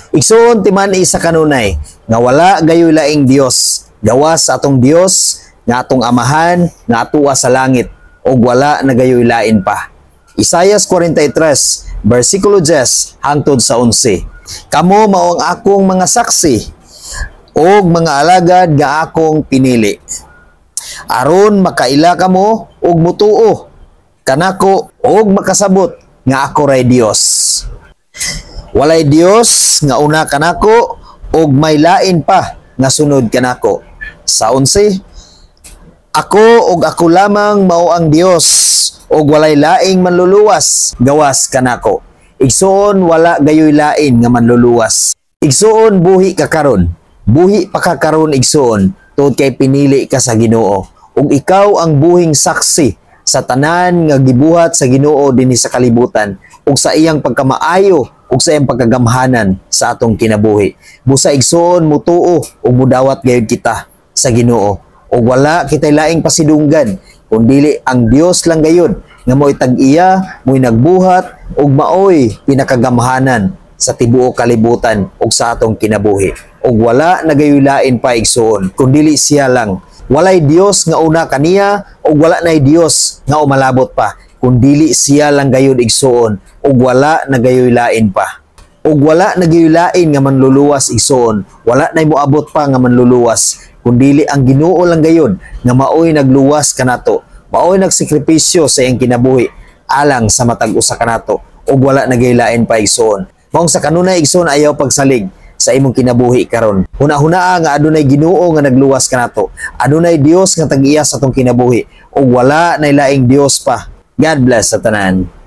Igsoon timan isa kanunay nga wala gayoy laing Dios gawas sa atong Dios nga atong amahan nga atuwa sa langit ug wala na gayoy lain pa. Isaias 43 versikulo 10 hangtod sa 11. Kamo mao ang akong mga saksi ug mga alagad nga akong pinili. Aron makaila kamo ug mutuo kanako ug makasabot nga ako ray Dios. Walay Dios nga una kanako ug may lain pa nga sunod kanako. Sa 11, ako ug ako lamang mao ang Dios ug walay laing manluluwas gawas kanako. Igsoon wala gayoy lain nga manluluwas. Igsoon buhi ka karon. Buhi pa ka karon igsoon tungod kay pinili ka sa Ginoo ug ikaw ang buhing saksi sa tanan nga gibuhat sa Ginoo dinhi sa kalibutan ug sa iyang pagkamaayo ug sa iyang pagkagamhanan sa atong kinabuhi. Busa igsoon mutuo ug mudawat gayud kita sa Ginoo ug wala kitay laing pasidunggan kundi ang Dios lang gayud nga mo'y tag-iya, mo'y nagbuhat ug maoy pinakagamhanan sa tibuok kalibutan ug sa atong kinabuhi. Ug wala nagayulain pa igsoon kundi siya lang. Walay Dios nga una kaniya ug wala nay Dios nga umalabot pa kundi siya lang gayud igsoon ug wala nagayulain pa. Ug wala nagayulain nga manluluwas igsoon, wala nay moabot pa nga manluluwas kundi ang Ginoo lang gayud nga maoy nagluwas kanato, maoy nagsakripisyo sa iyang kinabuhi alang sa matag usa kanato ug wala nagayulain pa igsoon. Maong sa kanunay igsoon ayaw pagsalig sa imong kinabuhi karon. Huna-hunaa nga adunay Ginoo nga nagluwas kanato, adunay Dios nga tag-iya sa atong kinabuhi ug wala nay laing Dios pa. God bless sa tanan.